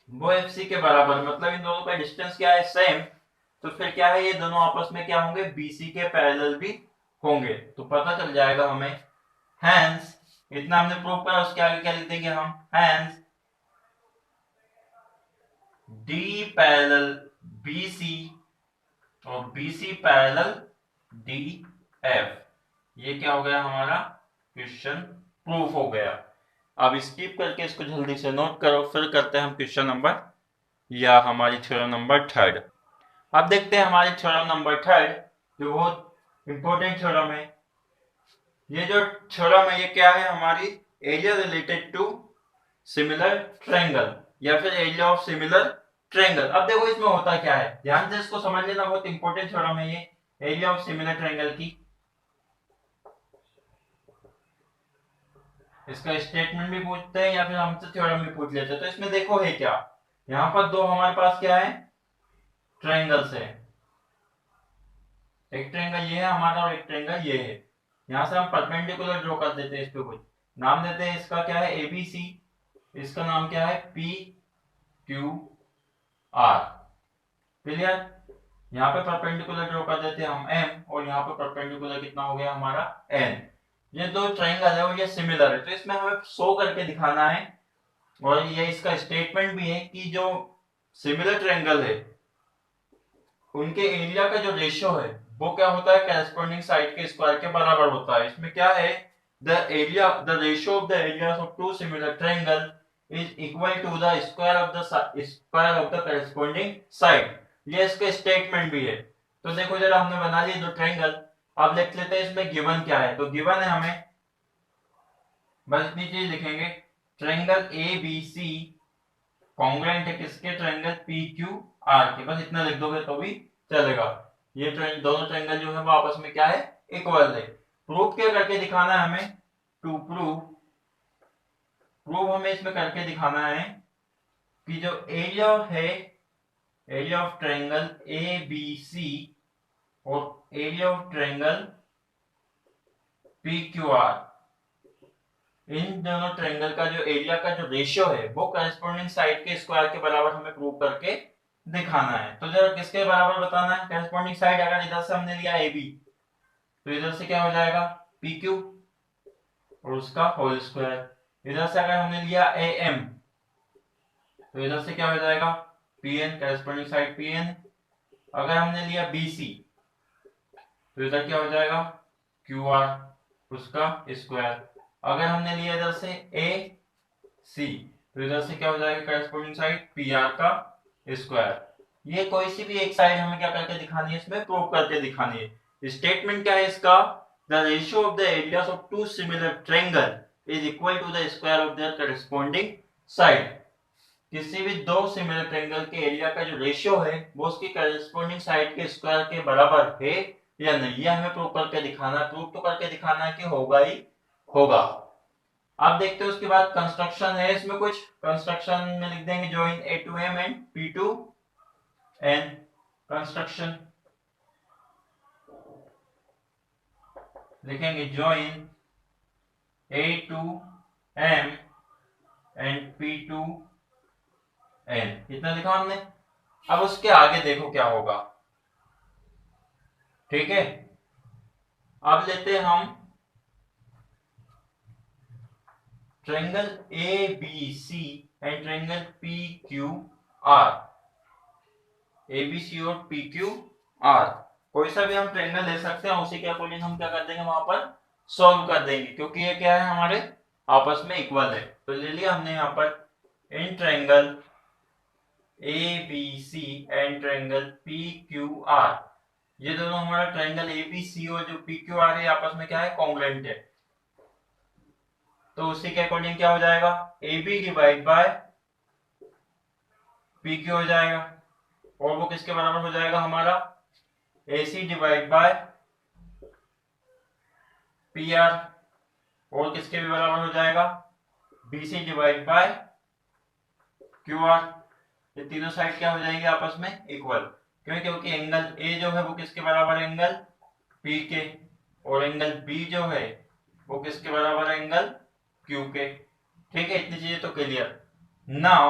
वो एफ सी के बराबर, मतलब इन दोनों का डिस्टेंस क्या है सेम, तो फिर क्या है ये दोनों आपस में क्या होंगे बीसी के पैरेलल भी होंगे, तो पता चल जाएगा हमें हैंस, इतना हमने प्रूव करा, उसके आगे क्या लिख देंगे हम हैंस डी पैरेलल बीसी और बीसी पैरेलल डी एफ, ये क्या हो गया हमारा क्वेश्चन प्रूफ हो गया। अब स्किप करके इसको जल्दी से नोट करो, फिर करते हैं हम क्वेश्चन नंबर या हमारी थ्योरम नंबर थर्ड। अब देखते हैं हमारी थ्योरम नंबर थर्ड जो बहुत इंपॉर्टेंट थ्योरम है। ये जो थ्योरम है ये क्या है हमारी area related to similar triangle या फिर एरिया ऑफ सिमिलर ट्रायंगल। अब देखो इसमें होता क्या है, ध्यान से इसको समझ लेना, बहुत इंपॉर्टेंट थ्योरम है ये एरिया ऑफ सिमिलर ट्रायंगल की। इसका स्टेटमेंट भी पूछते हैं या फिर हमसे थ्योरम भी पूछ लेते हैं। तो इसमें देखो है क्या, यहाँ पर दो हमारे पास क्या है ट्रायंगल्स है, एक ट्रायंगल ये है हमारा और एक ट्रायंगल ये है। यहाँ से हम परपेंडिकुलर ड्रॉ कर देते हैं, इस पे कुछ नाम देते हैं, इसका क्या है एबीसी, इसका नाम क्या है पी क्यू आर, क्लियर। यहाँ पे परपेंडिकुलर ड्रॉ कर देते हैं हम एम, और यहाँ पे परपेंडिकुलर कितना हो गया हमारा एन। ये दो ट्रायंगल है और ये सिमिलर है, तो इसमें हमें शो करके दिखाना है, और ये इसका स्टेटमेंट भी है कि जो सिमिलर ट्रायंगल है उनके एरिया का जो रेशियो है वो क्या होता है करेस्पॉन्डिंग साइड के स्क्वायर के बराबर होता है। इसमें क्या है the ratio of the areas of two similar triangle is equal to the square of the corresponding side, ये इसका स्टेटमेंट भी है। तो देखो जरा हमने बना लिए दो ट्रायंगल, अब देख लेते हैं इसमें गिवन क्या है। तो गिवन है हमें बस इतनी चीज लिखेंगे, triangle A B C congruent है किसके ट्रायंगल पी क्यू आर के, बस इतना लिख दोगे तो भी चलेगा। ये दोनों ट्रायंगल जो है वो आपस में क्या है इक्वल है। प्रूफ क्या करके दिखाना है हमें, टू प्रूव प्रूव हमें इसमें करके दिखाना है कि जो एरिया है, area of triangle A B C और area of triangle P Q R, इन दोनों ट्रायंगल का जो एरिया का जो रेशियो है वो करस्पॉन्डिंग साइड के स्क्वायर के बराबर हमें प्रूव करके दिखाना है। तो जरा किसके बराबर बताना है? करस्पॉन्डिंग साइड अगर इधर से हमने लिया ए बी, तो इधर से क्या हो जाएगा पी क्यू और उसका होल स्क्वायर। इधर से अगर हमने लिया ए एम, तो इधर से क्या हो जाएगा P N, corresponding side P N. अगर हमने लिया बी सी, तो इधर क्या हो जाएगा क्यू आर उसका स्क्वायर। अगर हमने लिया इधर से ए सी, तो इधर से क्या हो जाएगा करस्पॉन्डिंग साइड पी आर का स्क्वायर। ये कोई सी भी एक साइड हमें क्या करके दिखानी है, इसमें प्रूव करके दिखानी है। स्टेटमेंट क्या है इसका? The ratio of the areas of two similar triangle is equal to the square of their corresponding side. किसी भी दो सिमिलर ट्रायंगल के एरिया का जो रेशियो है वो उसकी करस्पॉन्डिंग साइड के स्क्वायर के बराबर है या नहीं, ये हमें प्रूव करके दिखाना है। प्रूव तो करके दिखाना है कि होगा ही होगा। आप देखते हो उसके बाद कंस्ट्रक्शन है, इसमें कुछ कंस्ट्रक्शन में लिख देंगे join A to M and P to N. Construction लिखेंगे join A to M and P to N, इतना लिखा हमने। अब उसके आगे देखो क्या होगा, ठीक है। अब लेते हैं हम triangle A B C and triangle P Q R. A B C और पी क्यू आर, कोई सा भी हम ट्रायंगल ले सकते हैं, उसी के अकॉर्डिंग हम क्या कर देंगे वहां पर सॉल्व कर देंगे, क्योंकि ये क्या है हमारे आपस में इक्वल है। तो ले लिया हमने यहाँ पर in triangle A B C and triangle P Q R, ये दोनों हमारा ट्रायंगल ए बी सी और जो पी क्यू आर है आपस में क्या है कॉन्ग्रुएंट है। तो उसी के अकॉर्डिंग क्या हो जाएगा A B divide by P Q हो जाएगा, और वो किसके बराबर हो जाएगा हमारा A C divide by P R, और किसके भी बराबर हो जाएगा B C divide by Q R. ये तीनों साइड क्या हो जाएंगे आपस में इक्वल, क्यों? क्योंकि एंगल ए जो है वो किसके बराबर है एंगल पी के, और एंगल बी जो है वो किसके बराबर है एंगल क्यू के। ठीक है, इतनी चीजें तो क्लियर। नाउ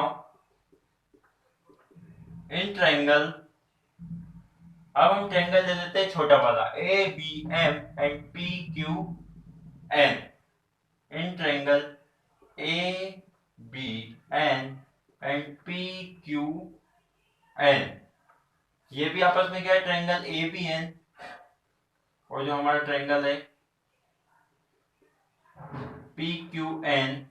इन ट्रायंगल, अब हम ट्रायंगल ले लेते हैं छोटा वाला A B M and P Q N. In triangle A B N and P Q N, ये भी आपस में क्या है ट्रायंगल ए बी एन, और जो हमारा ट्रायंगल है पी क्यू एन,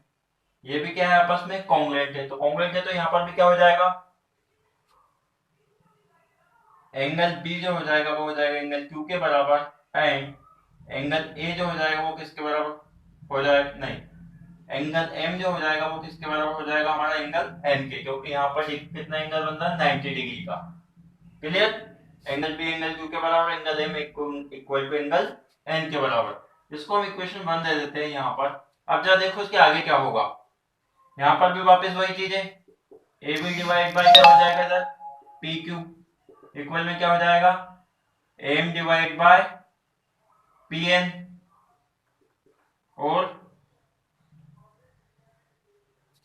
ये भी क्या है आपस में कॉन्ग्रुएंट है। तो कॉन्ग्रुएंट है तो यहाँ पर भी क्या हो जाएगा एंगल बी जो हो जाएगा वो हो जाएगा एंगल क्यू के बराबर, एंड एंगल ए जो हो जाएगा वो किसके बराबर हो जाएगा, नहीं, एंगल एम जो हो जाएगा वो किसके बराबर हो जाएगा हमारा एंगल एन के, क्योंकि यहाँ पर कितना एंगल बनता है 90 डिग्री का। Clear? Angle B angle Q के बराबर, angle M equal to angle N के बराबर। इसको हम इक्वेशन 1 दे देते हैं यहाँ पर। अब जरा देखो इसके आगे क्या होगा, यहाँ पर भी वापस वही चीज है, ए बी डिवाइड बाय क्या हो जाएगा इधर पी क्यू, इक्वल में क्या हो जाएगा M divide by P N, और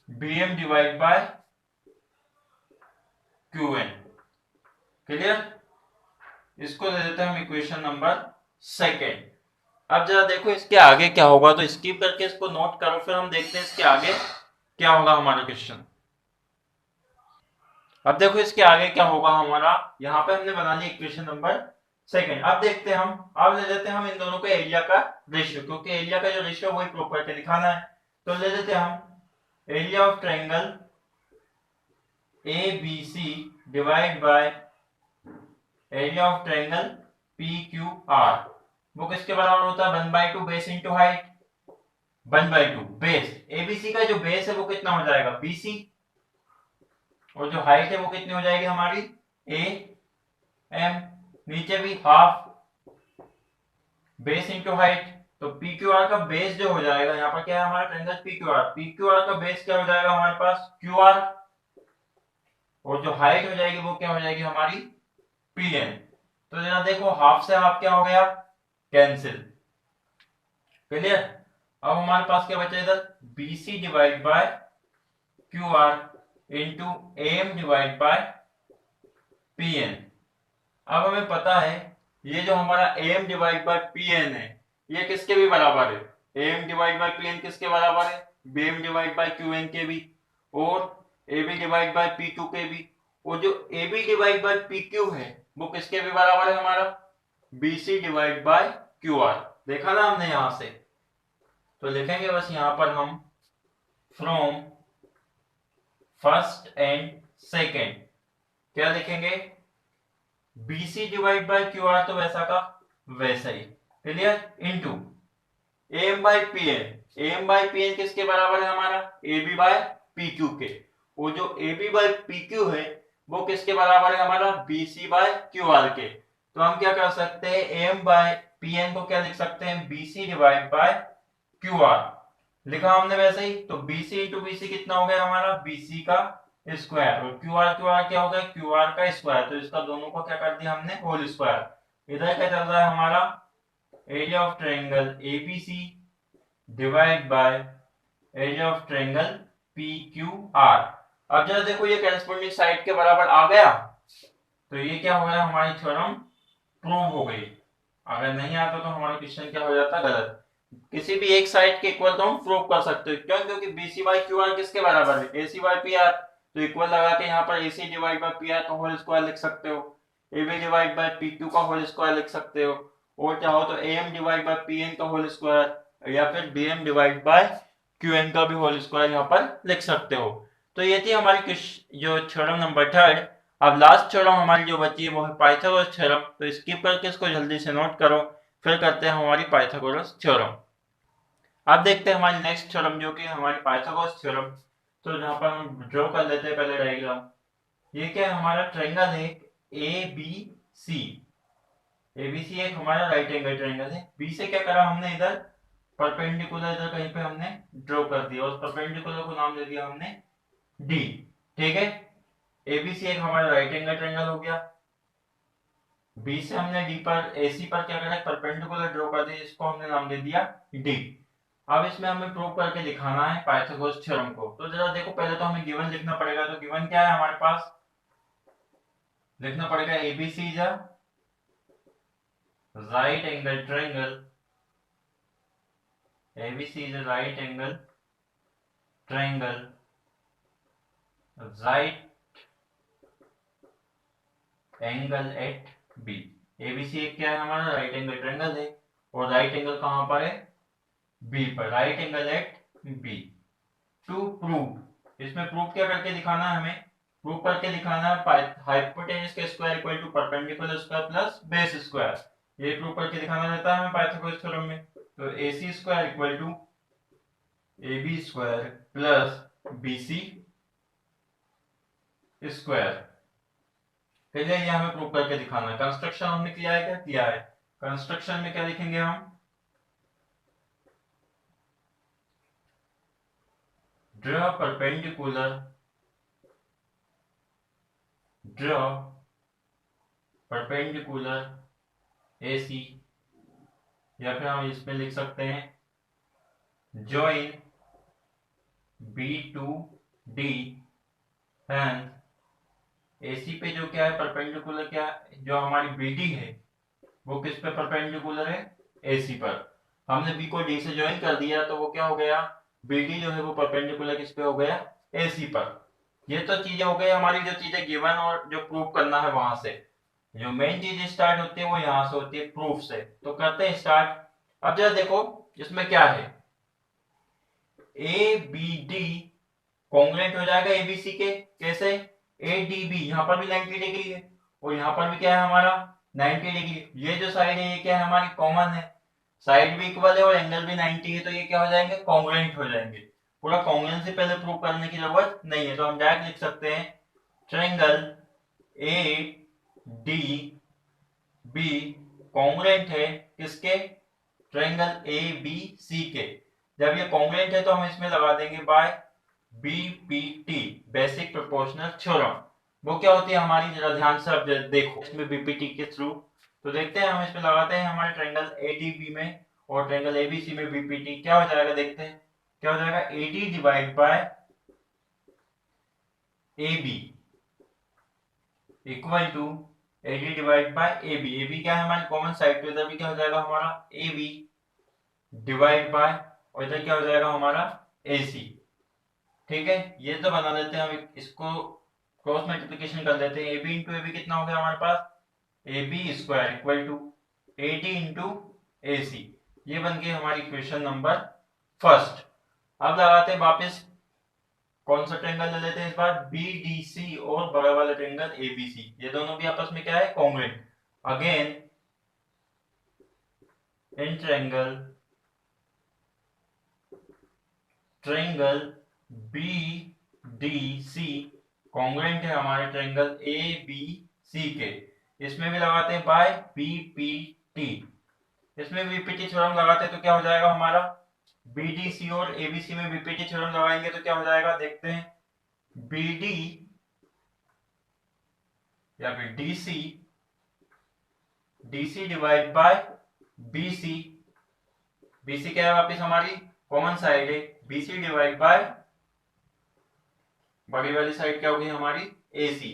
B M divide by Q N. Clear? इसको दे देते हैं हम इक्वेशन नंबर 2। अब जरा देखो इसके आगे क्या होगा, तो स्किप करके इसको नोट करो, फिर हम देखते हैं इसके आगे क्या होगा हमारा क्वेश्चन। अब देखो इसके आगे क्या होगा हमारा, यहाँ पे हमने बना ली इक्वेशन नंबर 2। अब देखते हैं हम, अब ले लेते हैं हम इन दोनों के एरिया का रेशियो, क्योंकि एरिया का जो रेशियो वही प्रूव करके दिखाना है। तो ले लेते हैं हम area of triangle A B C divide by area of triangle P Q R, वो किसके बराबर होता है 1/2 base into height. 1/2 base, ABC का जो बेस है वो कितना हो जाएगा बीसी, और जो हाइट है वो कितनी हो जाएगी हमारी ए एम, नीचे भी हाफ बेस इंटू हाइट, तो पी क्यू आर का बेस जो हो जाएगा, यहाँ पर क्या है हमारा ट्रायंगल पी क्यू आर का बेस क्या हो जाएगा हमारे पास क्यू आर, और जो हाइट हो जाएगी वो क्या हो जाएगी हमारी पी एन। तो जरा देखो हाफ से हाफ क्या हो गया, कैंसिल, क्लियर। अब हमारे पास क्या बचा इधर, B C divide by Q R into M divide by P N. अब हमें पता है ये जो हमारा M divide by P N है ये किसके भी बराबर है, M divide by P N किसके बराबर है, B M divide by Q N के भी, और A B divide by P Q के भी। और जो A B divide by P Q है वो किसके भी बराबर है हमारा, B C divide by Q R. देखा ना हमने यहां से, तो लिखेंगे बस यहां पर हम फ्रॉम फर्स्ट एंड सेकेंड क्या लिखेंगे, BC divide by Q R तो वैसा का वैसा ही, clear, into M by P N. M by P N किसके बराबर है हमारा, A B by P Q के। वो जो A B by P Q है वो किसके बराबर है हमारा, B C by Q R के। तो हम क्या कर सकते हैं, एम बाय पी एन को क्या लिख सकते हैं, B C divide by Q R, लिखा हमने वैसे ही। तो B C into B C कितना हो गया हमारा, बी सी का स्क्वायर, और क्यू आर क्या हो गया, क्यू आर का स्क्वायर। तो इसका दोनों को क्या कर दिया हमने, होल स्क्वायर। इधर क्या चल रहा है हमारा, area of triangle ABC divide by area of triangle P Q are. अब जरा देखो ये करेस्पॉन्डिंग साइड के बराबर आ गया, तो ये क्या हो गया, हमारी थ्योरम प्रूव हो गई। अगर नहीं आता तो हमारा क्वेश्चन क्या हो जाता, गलत। किसी भी एक साइड के इक्वल तो हम प्रूव कर सकते हैं, क्यों, क्योंकि बीसी बाई क्यू आर किसके बराबर है, एसी बाई पी आर। तो इक्वल लगा के यहाँ पर AC divide by P R का होल स्क्वायर लिख सकते हो, AB divide by P Q का होल स्क्वायर लिख सकते हो, और चाहो तो M divide by P N का होल स्क्वायर, या फिर B M divide by Q N का भी होल स्क्वायर यहाँ पर लिख सकते हो। तो ये थी हमारी जो थ्योरम नंबर 3। अब लास्ट थ्योरम हमारी जो बची है वो है पाइथागोरस थ्योरम। तो स्किप करके इसको जल्दी से नोट करो, फिर करते हैं हमारी पाइथागोरस थ्योरम। अब देखते हैं हमारी नेक्स्ट थ्योरम जो कि हमारी पाइथागोरस थ्योरम। तो यहाँ पर हम ड्रॉ कर लेते हैं पहले डायग्राम। ये क्या है, हमारा ट्रायंगल है ए बी सी। ए बी सी एक हमारा राइट एंगल ट्रायंगल है। बी से क्या करा हमने, इधर परपेंडिकुलर इधर कहीं पे हमने ड्रॉ कर दिया, और परपेंडिकुलर को नाम दे दिया हमने डी, ठीक है। एबीसी एक हमारा राइट एंगल ट्रायंगल हो गया। बी से हमने डी पर एसी पर क्या करा, परपेंडिकुलर ड्रॉ कर दिया, इसको हमने नाम दे दिया डी। अब इसमें हमें प्रूव करके दिखाना है पाइथागोरस थ्योरम को। तो जरा देखो पहले तो हमें गिवन लिखना पड़ेगा। तो गिवन क्या है हमारे पास, लिखना पड़ेगा ABC is a right angle triangle, ABC is a right angle triangle, right angle at B. ABC एक क्या है हमारा, राइट एंगल ट्रायंगल है, और राइट एंगल कहां पर है, बी पर, right angle at B. To prove, इसमें प्रूव क्या करके दिखाना है हमें, प्रूव करके दिखाना है हाइपोटेनस के square equal to perpendicular square plus base square. ये प्रूव करके दिखाना रहता है हमें पाइथागोरस थ्योरम में। तो AC square equal to AB square plus BC square. चलिए ये हमें प्रूव करके दिखाना है। कंस्ट्रक्शन हमने किया है, क्या किया है, कंस्ट्रक्शन में क्या लिखेंगे हम, draw perpendicular, draw perpendicular AC, या फिर हम इसमें लिख सकते हैं join B to D and AC पे जो क्या है परपेंडिकुलर, क्या जो हमारी BD है वो किस पे परपेंडिकुलर है, AC पर। हमने B को D से ज्वाइन कर दिया तो वो क्या हो गया, BD जो है वो परपेंडिकुलर किस पे हो गया, AC पर। ये तो चीजें हो गई हमारी, जो चीजें गिवन और जो प्रूव करना है वहां से। जो मेन चीज स्टार्ट होती है वो यहाँ से होती है, प्रूफ से। तो करते हैं स्टार्ट। अब जरा देखो इसमें क्या है, ए बी डी कॉन्ग्रुएंट हो जाएगा एबीसी के, कैसे, ए डी बी यहाँ पर भी 90 डिग्री है, और यहाँ पर भी क्या है हमारा 90 डिग्री। ये जो साइड है ये क्या है हमारी कॉमन है, साइड भी इक्वल है और एंगल भी 90 है, तो ये क्या हो जाएंगे, कॉन्ग्रुएंट हो जाएंगे। पूरा कॉन्ग्रुएंसी पहले प्रूव करने की जरूरत नहीं है, तो हम डायरेक्ट लिख सकते हैं triangle A D B congruent है किसके, ट्रायंगल ए बी सी के। जब ये कॉन्ग्रुएंट है तो हम इसमें लगा देंगे by BPT, basic proportional theorem. वो क्या होती है हमारी, जरा ध्यान से अब देखो इसमें बीपीटी के थ्रू। तो देखते हैं हम इसमें लगाते हैं हमारे ट्रायंगल एडीबी में और ट्रायंगल एबीसी में बीपीटी क्या हो जाएगा, देखते हैं क्या हो जाएगा। AD divide by AB equal to AD divide by AB। AB क्या है हमारी कॉमन साइड, तो इधर भी क्या हो जाएगा हमारा AB डिवाइड बाय, और इधर क्या हो जाएगा हमारा AC। ठीक है, ये तो बना लेते हैं हम, इसको क्रॉस मल्टीप्लिकेशन कर लेते हैं। AB इंटू AB कितना हो गया हमारे पास, AB square equal to AD into AC। ये बन गई हमारी इक्वेशन नंबर फर्स्ट। अब लगाते हैं वापस, कौन सा ट्रायंगल ले लेते हैं इस बार, BDC और बड़ा वाला ट्रायंगल ABC। ये दोनों भी आपस में क्या है, congruent. Again in triangle BDC congruent है हमारे ट्रायंगल ABC के। इसमें भी लगाते हैं बाय BPT। इसमें बीपीटी थ्योरम लगाते हैं तो क्या हो जाएगा हमारा, बीडीसी और एबीसी में बीपीटी थ्योरम लगाएंगे तो क्या हो जाएगा, देखते हैं। बीडी या फिर DC divide by BC. BC क्या है वापिस हमारी कॉमन साइड है, बीसी डिवाइड बाय बड़ी वाली साइड क्या होगी हमारी एसी।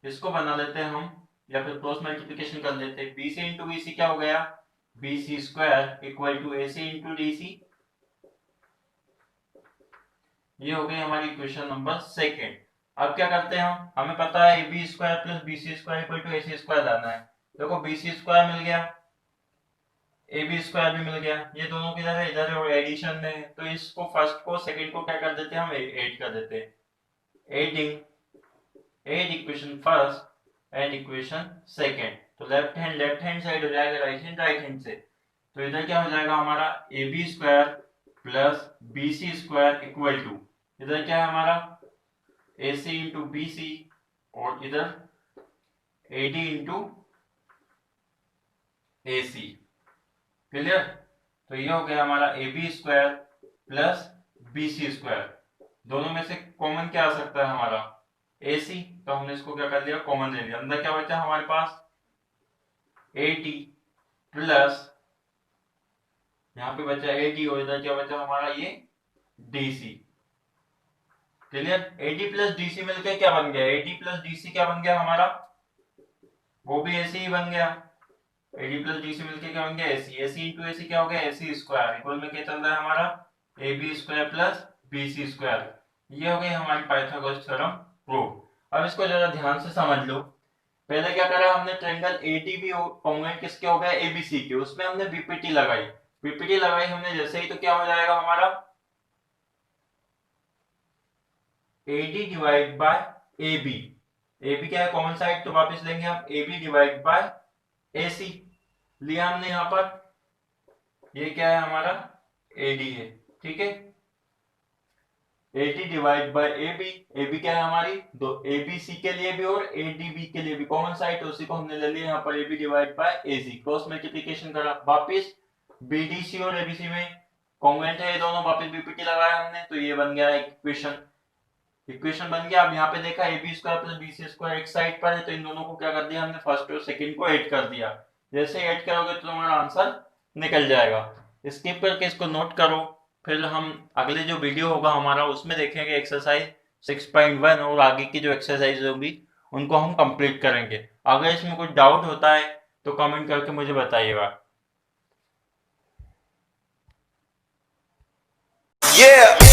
इसको बना लेते हैं हम, या फिर क्रॉस मल्टीप्लिकेशन कर लेते हैं। बीसी इंटू बीसी क्या हो गया, BC square equal to AC into DC। ये हो गई हमारी इक्वेशन नंबर सेकेंड। अब क्या करते हैं हम, हमें पता है AB square plus BC square equal to AC square लाना है। देखो BC स्क्वायर मिल गया, AB स्क्वायर भी मिल गया, ये दोनों किधर है, इधर है और एडिशन में है। तो इसको फर्स्ट को सेकेंड को क्या कर देते हैं हम, ऐड कर देते हैं। Add equation first and equation second. तो लेफ्ट हैंड साइड हो जाएगा राइट हैंड से। तो इधर क्या हो जाएगा हमारा AB square plus BC square equal to, इधर क्या है हमारा AC इंटू BC और इधर AD इंटू AC। क्लियर, तो ये हो गया हमारा AB square plus BC square. दोनों में से कॉमन क्या आ सकता है हमारा AC, तो हमने इसको क्या कर लिया, कॉमन ले लिया। अंदर क्या बचा हमारे पास AD प्लस, यहाँ पे बचा AD और इधर क्या बचा हमारा ये DC। Clear, AD plus DC मिलकर क्या बन गया, AD प्लस DC क्या बन गया हमारा, वो भी AC ही बन गया। AD प्लस DC मिलकर क्या बन गया, AC इंटू AC क्या हो गया, AC स्क्वायर इक्वल में क्या चल रहा है हमारा AB square plus BC square. ये हो गई हमारी पाइथागोरस थ्योरम प्रूव। अब इसको जरा ध्यान से समझ लो। पहले क्या करा हमने, ट्रायंगल ADB कॉन्ग्रुएंट किसके हो गए, ABC के, उसमें हमने बीपीटी लगाई। बीपीटी लगाई हमने जैसे ही, तो क्या हो जाएगा हमारा AD divide by AB। AB क्या है कॉमन साइड, तो वापस लेंगे हम AB डिवाइड बाय AC लिया हमने यहां पर। ये क्या है हमारा AD है, ठीक है। AD divide by AB, AB क्या है हमारी दो ABC के लिए भी और ADB के लिए भी कॉमन साइड, तो उसी को हमने ले लिया यहाँ पर AB divide by AC। Cross multiplication करा, वापिस BDC और ABC में कॉन्ग्रुएंट है ये दोनों, वापस बीपीटी लगाया हमने, तो ये बन गया इक्वेशन बन गया। अब यहाँ पे देखा AB square plus BC square एक साइड पर है, तो इन दोनों को क्या कर दिया हमने, फर्स्ट और सेकंड को ऐड कर दिया। जैसे ऐड करोगे तो तुम्हारा आंसर निकल जाएगा। स्किप करके इसको नोट करो, फिर हम अगले जो वीडियो होगा हमारा उसमें देखेंगे एक्सरसाइज 6.1 और आगे की जो एक्सरसाइज होगी उनको हम कंप्लीट करेंगे। अगर इसमें कुछ डाउट होता है तो कमेंट करके मुझे बताइएगा। Yeah.